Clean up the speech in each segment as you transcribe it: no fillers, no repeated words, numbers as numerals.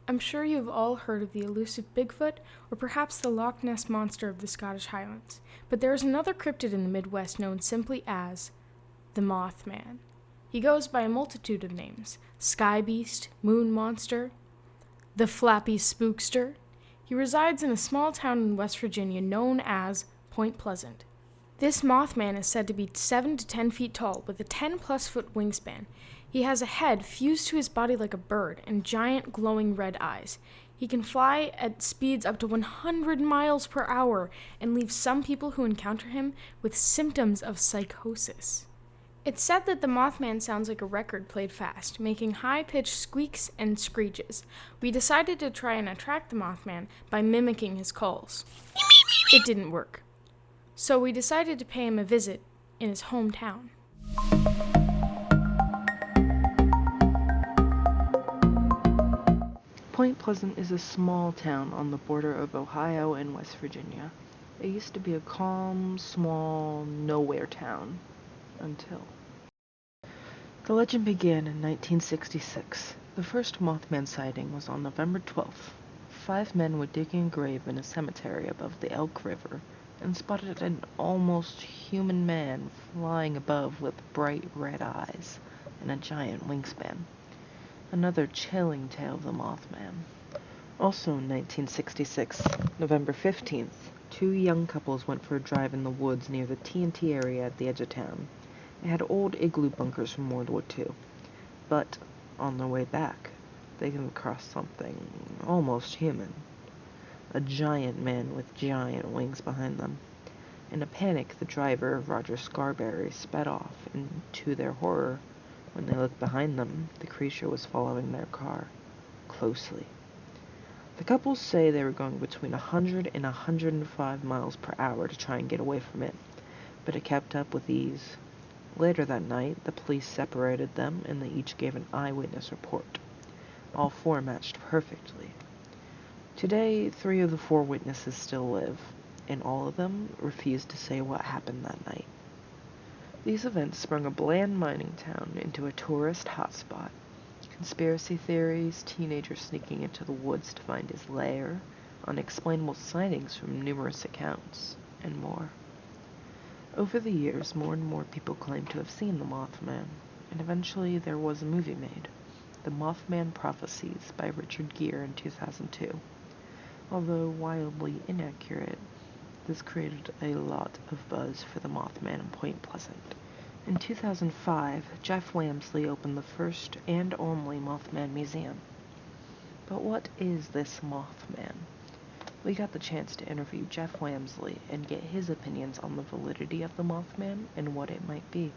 I'm sure you've all heard of the elusive Bigfoot, or perhaps the Loch Ness Monster of the Scottish Highlands, but there is another cryptid in the Midwest known simply as the Mothman. He goes by a multitude of names: Sky Beast, Moon Monster, the Flappy Spookster. He resides in a small town in West Virginia known as Point Pleasant. This Mothman is said to be 7 to 10 feet tall with a 10-plus foot wingspan. He has a head fused to his body like a bird and giant glowing red eyes. He can fly at speeds up to 100 miles per hour and leave some people who encounter him with symptoms of psychosis. It's said that the Mothman sounds like a record played fast, making high-pitched squeaks and screeches. We decided to try and attract the Mothman by mimicking his calls. It didn't work. So we decided to pay him a visit in his hometown. Point Pleasant is a small town on the border of Ohio and West Virginia. It used to be a calm, small, nowhere town. Until the legend began in 1966. The first Mothman sighting was on November 12th. 5 men were digging a grave in a cemetery above the Elk River and spotted an almost human man flying above with bright red eyes and a giant wingspan. Another chilling tale of the Mothman. Also in 1966, November 15th, 2 young couples went for a drive in the woods near the TNT area at the edge of town. It had old igloo bunkers from World War II. But on their way back, they came across something almost human. A giant man with giant wings behind them. In a panic, the driver, Roger Scarberry, sped off, and to their horror, when they looked behind them, the creature was following their car closely. The couples say they were going between 100 and 105 miles per hour to try and get away from it, but it kept up with ease. Later that night, the police separated them, and they each gave an eyewitness report. All 4 matched perfectly. Today, 3 of the 4 witnesses still live, and all of them refused to say what happened that night. These events sprung a bland mining town into a tourist hotspot. Conspiracy theories, teenagers sneaking into the woods to find his lair, unexplainable sightings from numerous accounts, and more. Over the years, more and more people claim to have seen the Mothman, and eventually there was a movie made, The Mothman Prophecies by Richard Gere in 2002. Although wildly inaccurate, this created a lot of buzz for the Mothman in Point Pleasant. In 2005, Jeff Wamsley opened the first and only Mothman Museum. But what is this Mothman? We got the chance to interview Jeff Wamsley and get his opinions on the validity of the Mothman and what it might be.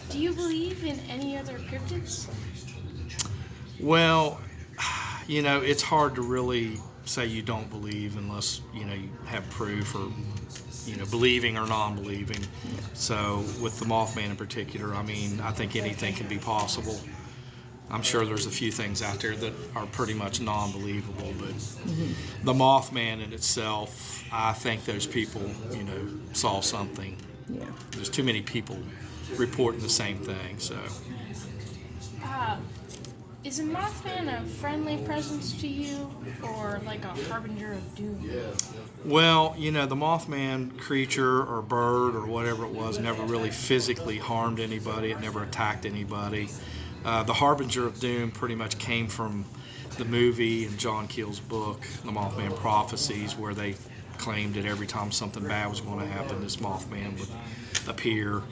Do you believe in any other cryptids? Well, it's hard to really say you don't believe unless, you have proof or, believing or non-believing. So with the Mothman in particular, I think anything can be possible. I'm sure there's a few things out there that are pretty much non-believable, but the Mothman in itself, I think those people, saw something. Yeah. There's too many people reporting the same thing, so. Is a Mothman a friendly presence to you, or like a harbinger of doom? Well, the Mothman creature or bird or whatever it was never really physically harmed anybody. It never attacked anybody. The harbinger of doom pretty much came from the movie and John Keel's book, The Mothman Prophecies, where they claimed that every time something bad was going to happen, this Mothman would appear.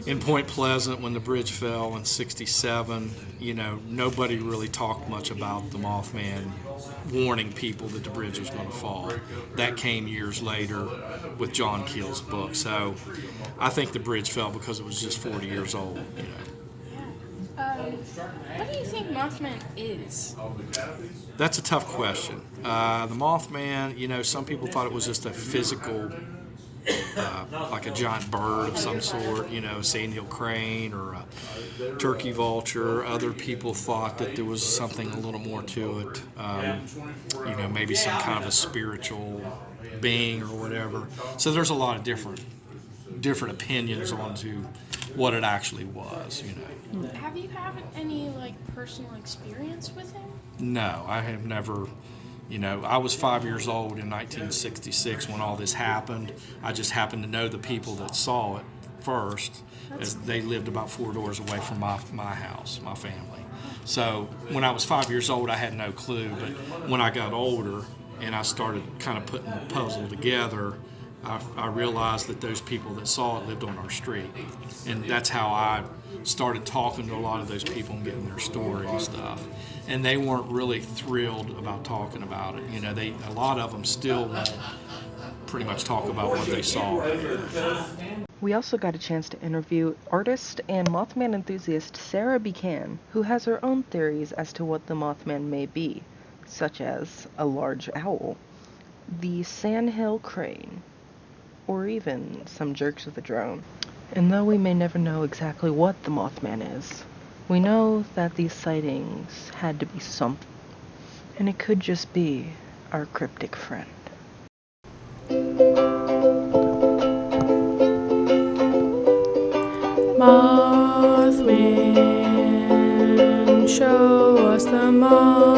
In Point Pleasant, when the bridge fell in '67, nobody really talked much about the Mothman warning people that the bridge was going to fall. That came years later with John Keel's book. So I think the bridge fell because it was just 40 years old. What do you think Mothman is? That's a tough question. The Mothman, some people thought it was just a physical, like a giant bird of some sort, a sandhill crane or a turkey vulture. Other people thought that there was something a little more to it, maybe some kind of a spiritual being or whatever. So there's a lot of different opinions onto what it actually was, Have you had any personal experience with him? No, I have never. I was 5 years old in 1966 when all this happened. I just happened to know the people that saw it first, as they lived about 4 doors away from my house, my family. So when I was 5 years old, I had no clue. But when I got older and I started kind of putting the puzzle together, I realized that those people that saw it lived on our street. And that's how I started talking to a lot of those people and getting their story and stuff. And they weren't really thrilled about talking about it. A lot of them still won't pretty much talk about what they saw. We also got a chance to interview artist and Mothman enthusiast Sarah Buchan, who has her own theories as to what the Mothman may be, such as a large owl, the sandhill crane, or even some jerks with a drone. And though we may never know exactly what the Mothman is, we know that these sightings had to be something, and it could just be our cryptic friend. Mothman, show us the moth.